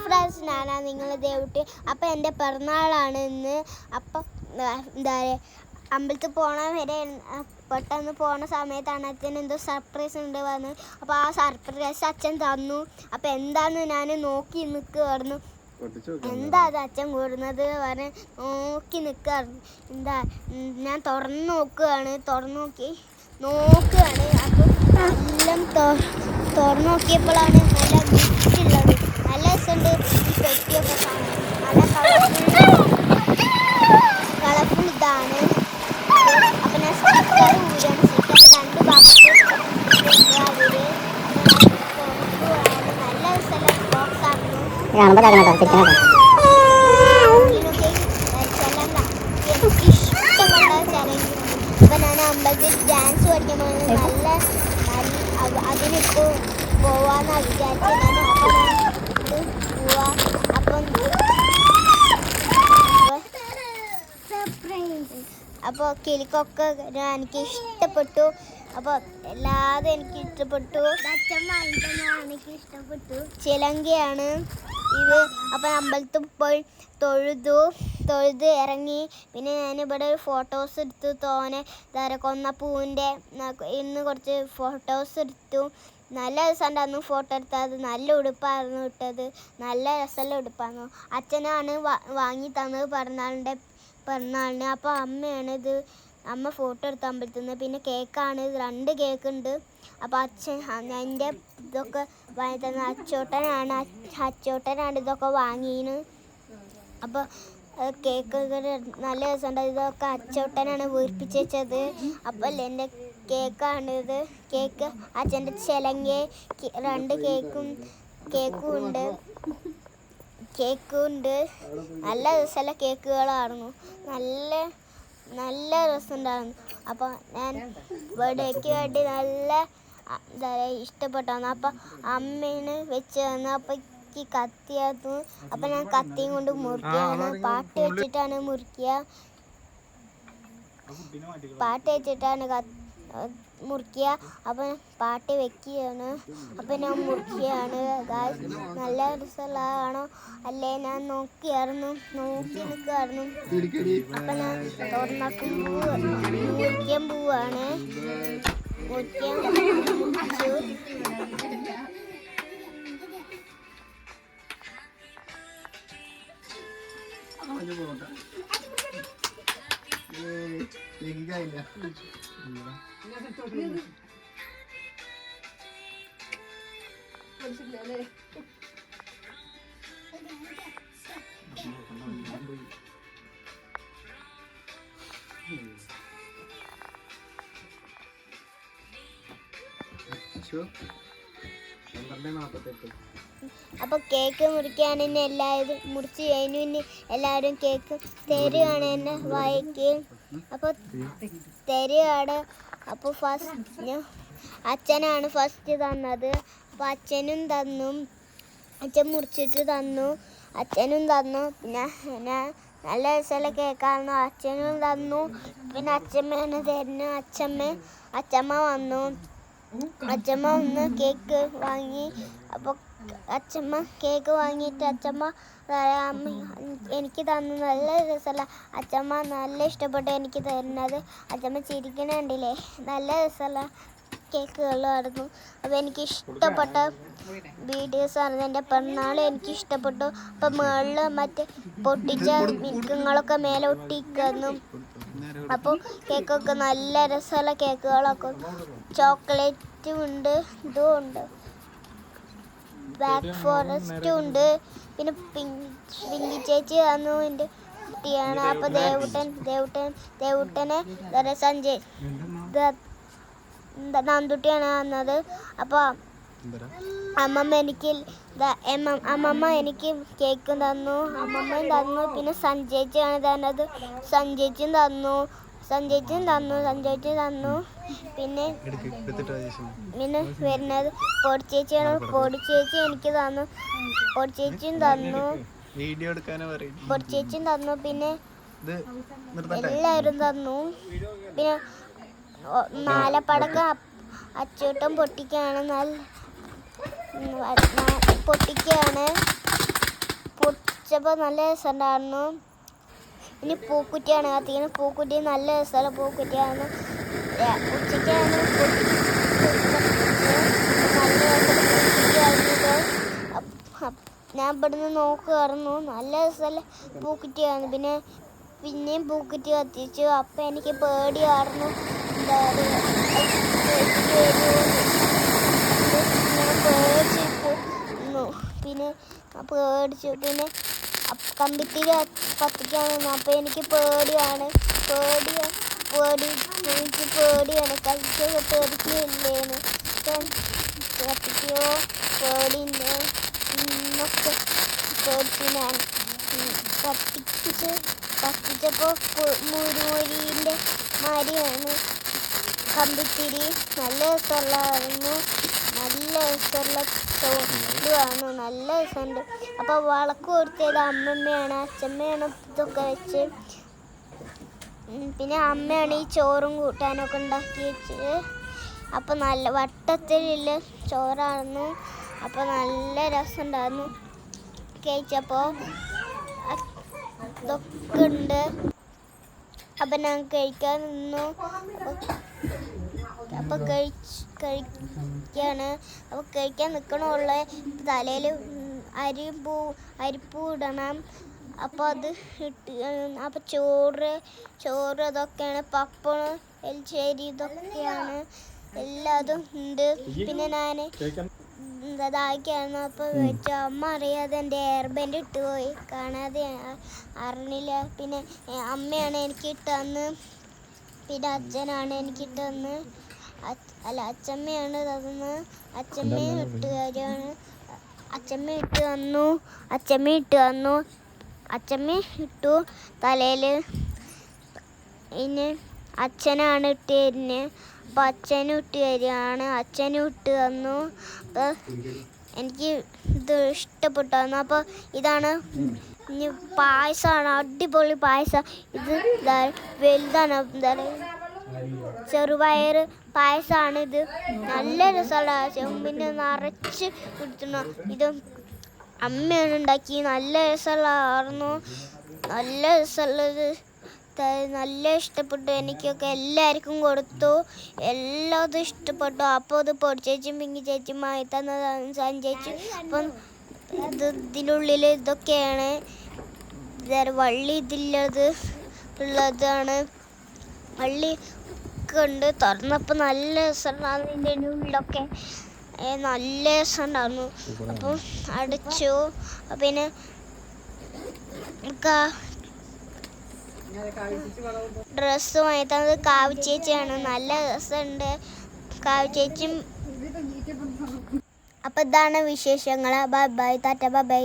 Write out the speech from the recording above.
Friends, ഞാനാണ് നിങ്ങളെ ദേവുട്ടി. അപ്പം എൻ്റെ പിറന്നാളാണ് ഇന്ന്. അപ്പം എന്താ പറയുക, അമ്പലത്തിൽ പോണ വരെ പെട്ടെന്ന് പോണ സമയത്താണ് അച്ഛൻ എന്തോ സർപ്രൈസ് ഉണ്ട് വന്ന്. അപ്പോൾ ആ സർപ്രൈസ് അച്ഛൻ തന്നു. അപ്പം എന്താന്ന് ഞാൻ നോക്കി നിൽക്കുമായിരുന്നു. എന്താ അത് അച്ഛൻ കൂടുന്നത് പറഞ്ഞ് നോക്കി നിൽക്കുകയായിരുന്നു. എന്താ ഞാൻ തുറന്ന് നോക്കുകയാണ്. അപ്പം എല്ലാം തുറന്നു നോക്കിയപ്പോഴാണ് നല്ല ഗിഫ്റ്റുള്ളത്. നല്ല രസമുണ്ട് ഈ പെട്ടിയൊക്കെ കാണാൻ. നല്ല കളർഫുൾ ഇതാണ്. അപ്പം ഞാൻ സ്റ്റിക്കർ ഊരാണ്. സ്റ്റിക്കർ 2 ഭാഗത്ത് അവര് നല്ല രസമുള്ള ബോക്സ് ആയിരുന്നു. എനിക്ക് ഇഷ്ടമുള്ള ചലഞ്ച്. അപ്പം ഞാൻ അമ്പലത്തിൽ ഡാൻസ് പഠിക്കുമ്പോൾ അതിനിപ്പോൾ പോവാന്നാണ് വിചാരിച്ചത്. അപ്പോൾ കിളിക്കൊക്കെ എനിക്ക് ഇഷ്ടപ്പെട്ടു. അപ്പോൾ എല്ലാതും എനിക്ക് ഇഷ്ടപ്പെട്ടു. എനിക്ക് ഇഷ്ടപ്പെട്ടു. ചിലങ്കയാണ് ഇത്. അപ്പം അമ്പലത്തിൽ പോയി തൊഴുത് ഇറങ്ങി. പിന്നെ ഞാനിവിടെ ഒരു ഫോട്ടോസ് എടുത്തു. കൊന്ന പൂവിൻ്റെ ഇന്ന് കുറച്ച് ഫോട്ടോസ് എടുത്തു. നല്ല രസമുണ്ടായിരുന്നു ഫോട്ടോ എടുത്തത്. നല്ല ഉടുപ്പായിരുന്നു ഇട്ടത്. നല്ല രസമുള്ള ഉടുപ്പായിരുന്നു. അച്ഛനാണ് വാങ്ങി തന്നത് പിറന്നാളിന്. അപ്പോൾ അമ്മയാണ് ഇത്. അമ്മ ഫോട്ടോ എടുത്ത് അമ്പലത്തിൽ നിന്ന്. പിന്നെ കേക്കാണ്, 2 കേക്കുണ്ട്. അപ്പോൾ അച്ഛൻ എൻ്റെ ഇതൊക്കെ വാങ്ങി തന്ന അച്ചോട്ടനാണ് ഇതൊക്കെ വാങ്ങിയത്. അപ്പോൾ കേക്കൊക്കെ നല്ല രസമുണ്ട്. ഇതൊക്കെ അച്ചോട്ടനാണ് വീർപ്പിച്ച് വെച്ചത്. അപ്പോൾ എൻ്റെ കേക്കാണിത്. കേക്ക് അച്ഛൻ്റെ ചിലങ്ക 2 കേക്കുണ്ട്. നല്ല രസമുള്ള കേക്കുകളായിരുന്നു. നല്ല രസമുണ്ടായിരുന്നു. അപ്പോൾ ഞാൻ ബർത്ത്ഡേക്ക് വേണ്ടി നല്ല ഇഷ്ടപ്പെട്ടായിരുന്നു. അപ്പോൾ അമ്മേനെ വെച്ച് തന്നു. അപ്പോൾ എനിക്ക് കത്തിയായിരുന്നു. അപ്പം ഞാൻ കത്തിയും കൊണ്ട് മുറിക്കുകയാണ്. പാട്ട് വെച്ചിട്ടാണ് മുറിക്കുക. അപ്പം പാട്ട് വെക്കുകയാണ്. അപ്പം ഞാൻ മുറിക്കുകയാണ്. നല്ല രസമുള്ളതാണോ അല്ലേ ഞാൻ നോക്കി നിൽക്കുമായിരുന്നു. അപ്പം ഞാൻ തുറന്നാക്കും മുറിക്കാൻ പോവാണ്. മുറിച്ചു. അപ്പോൾ കേക്ക് മുറിക്കാണ് എല്ലാവരും മുറിച്ച് കഴിഞ്ഞു. എല്ലാവരും കേക്ക് തരുവാണ് എൻ്റെ വായിക്ക്. അപ്പോൾ തരുവാണ്. അപ്പോൾ അച്ഛനാണ് ഫസ്റ്റ് തന്നത്. അപ്പോൾ അച്ഛനും തന്നു. അച്ഛൻ മുറിച്ചിട്ട് തന്നു. അച്ഛനും തന്നു. പിന്നെ നല്ല രസമുള്ള കേക്കായിരുന്നു. അച്ഛനും തന്നു. പിന്നെ അച്ഛമ്മയാണ് തരുന്നത്. അച്ഛമ്മ വന്നു കേക്ക് വാങ്ങി. അപ്പോൾ അച്ഛമ്മ കേക്ക് വാങ്ങിയിട്ട് അച്ഛമ്മ എനിക്ക് തന്നു. നല്ല രസമുള്ള അച്ഛമ്മ നല്ല ഇഷ്ടപ്പെട്ടു എനിക്ക് തരുന്നത്. അച്ഛമ്മ ചിരിക്കണുണ്ടില്ലേ. നല്ല രസമുള്ള കേക്കുകളായിരുന്നു. അപ്പോൾ എനിക്ക് ഇഷ്ടപ്പെട്ട വീഡിയോസായിരുന്നു. എൻ്റെ പിറന്നാൾ എനിക്ക് ഇഷ്ടപ്പെട്ടു. അപ്പം മുകളിൽ മറ്റേ പൊട്ടിച്ച മിൽക്കങ്ങളൊക്കെ മേലെ ഒട്ടിക്കുന്നു. അപ്പോൾ കേക്കൊക്കെ നല്ല രസമുള്ള കേക്കുകളൊക്കെ ചോക്ലേറ്റും ഉണ്ട്, ഇതും ഉണ്ട്, ബ്ലാക്ക് ഫോറസ്റ്റും ഉണ്ട്. പിന്നെ പിങ്കി ചേച്ചി തന്നു എൻ്റെ കുട്ടിയാണ്. അപ്പോൾ ദേവുട്ടനെ സഞ്ജയ് നന്ദുട്ടിയാണ് വന്നത്. അപ്പോൾ അമ്മമ്മ എനിക്ക് കേക്കും തന്നു. അമ്മമ്മയും തന്നു. പിന്നെ സഞ്ജയിച്ചാണ് തന്നത്. സഞ്ജയിച്ചും തന്നു. പിന്നെ വരുന്നത് പൊടിച്ചേച്ചിയാണ്. പൊടിച്ചേച്ചി എനിക്ക് തന്നു. പൊടിച്ചേച്ചിയും തന്നു. പിന്നെ എല്ലാവരും തന്നു. പിന്നെ മാലപ്പടക്കം അച്ചൂട്ടം പൊട്ടിക്കുകയാണ്. കത്തിച്ചപ്പോൾ നല്ല രസമുണ്ടായിരുന്നു. ഇനി പൂക്കുറ്റിയാണ് കത്തിക്കുന്നത്. പൂക്കുറ്റി നല്ല രസമുള്ള പൂക്കുറ്റിയാണ്. ഉച്ചയ്ക്കാണ് നല്ല രസമുള്ള ഞാൻ ഇവിടുന്ന് നോക്കുമായിരുന്നു. നല്ല രസമുള്ള പൂക്കുറ്റിയാണ്. പിന്നെയും പൂക്കുറ്റി കത്തിച്ചു. അപ്പം എനിക്ക് പേടിയായിരുന്നു. എന്താ പറയുക, പേടിച്ചു. പിന്നെ കമ്പിത്തിരി കത്തിക്കാൻ നിന്നു. അപ്പം എനിക്ക് പേടിയാണ്. എനിക്ക് പേടിയാണ്. കത്തിച്ചൊക്കെ പേടിക്കില്ലേന്ന് കത്തിക്കോ പേടിയുണ്ട് എന്നൊക്കെ പേടിച്ചു. ഞാൻ കത്തിച്ചപ്പോൾ മുരിൻ്റെ മാരിയാണ് കമ്പിത്തിരി. നല്ല രസമുള്ളതായിരുന്നു. നല്ല രസമുള്ള സൗണ്ടുമാണ്. നല്ല രസമുണ്ട്. അപ്പോൾ വിളക്ക് കൊടുത്തത് അമ്മമ്മയാണ്. അച്ഛമ്മയാണ് ഇതൊക്കെ വെച്ച്. പിന്നെ അമ്മയാണ് ഈ ചോറും കൂട്ടാനൊക്കെ ഉണ്ടാക്കി വെച്ചത്. അപ്പോൾ നല്ല വട്ടത്തിലുള്ള ചോറായിരുന്നു. അപ്പോൾ നല്ല രസമുണ്ടായിരുന്നു. കഴിച്ചപ്പോൾ ഇതൊക്കെ ഉണ്ട്. അപ്പം ഞാൻ കഴിക്കാൻ നിന്നു. അപ്പോൾ കഴിക്കാണ്. അപ്പോൾ കഴിക്കാൻ നിൽക്കണമുള്ള തലയിൽ അരിപ്പൂ ഇടണം. അപ്പോൾ അത് ഇട്ട് അപ്പോൾ ചോറ് അതൊക്കെയാണ്. പപ്പടം എലിശ്ശേരി ഇതൊക്കെയാണ്. എല്ലാതും ഉണ്ട്. പിന്നെ ഞാൻ ഇതാക്കിയായിരുന്നു. അപ്പോൾ വെച്ചു അമ്മ അറിയാതെ എൻ്റെ എയർ ബാൻഡ് ഇട്ട് പോയി. കാണാതെ അറിഞ്ഞില്ല. പിന്നെ അമ്മയാണ് എനിക്ക് ഇട്ട് തന്ന്. പിന്നെ അച്ഛനാണ് എനിക്ക് ഇട്ട് തന്ന്. അച്ഛമ്മയാണ് തന്ന്. അച്ഛമ്മയും ഇട്ട് തരുകയാണ്. അച്ഛമ്മ ഇട്ട് തന്നു. അച്ഛമ്മ ഇട്ടു തലയിൽ. ഇനി അച്ഛനാണ് ഇട്ട് തരുന്നത്. അപ്പോൾ അച്ഛനും ഇട്ട് തരികയാണ്. അച്ഛനും ഇട്ട് തന്നു. അപ്പോൾ എനിക്ക് ഇത് ഇഷ്ടപ്പെട്ടു തന്നു. അപ്പോൾ ഇതാണ് ഇനി പായസമാണ്. അടിപൊളി പായസം. ഇത് വലുതാണ്. എന്താ ചെറുപയർ പായസമാണ്. ഇത് നല്ല രസമുള്ള ചെമ്പിൻ്റെ നിറച്ച് കുടിക്കണം. ഇത് അമ്മയാണ് ഉണ്ടാക്കി. നല്ല രസമുള്ളതായിരുന്നു. നല്ല രസമുള്ളത്. നല്ല ഇഷ്ടപ്പെട്ടു. എനിക്കൊക്കെ എല്ലാവർക്കും കൊടുത്തു. എല്ലാതും ഇഷ്ടപ്പെട്ടു. അപ്പോൾ ഇത് പൊടിച്ചേച്ചും പിങ്കി ചേച്ചും മായി തന്നതാണ് സഞ്ചേച്ചു. അപ്പം ഇതിനുള്ളിൽ ഇതൊക്കെയാണ്. വള്ളി ഉള്ളതാണ്. വള്ളി ഒക്കെ ഉണ്ട്. തുറന്നപ്പോൾ നല്ല രസമുണ്ടായിരുന്നു. ഇതിൻ്റെ ഉള്ളിലൊക്കെ നല്ല രസമുണ്ടായിരുന്നു. അപ്പം അടച്ചു. പിന്നെ ഡ്രസ്സ് വാങ്ങി തന്നത് കാവിച്ചേച്ചിയാണ്. നല്ല രസമുണ്ട് കാവിച്ചേച്ചും. അപ്പം ഇതാണ് വിശേഷങ്ങൾ. Bye bye. Tata bye bye.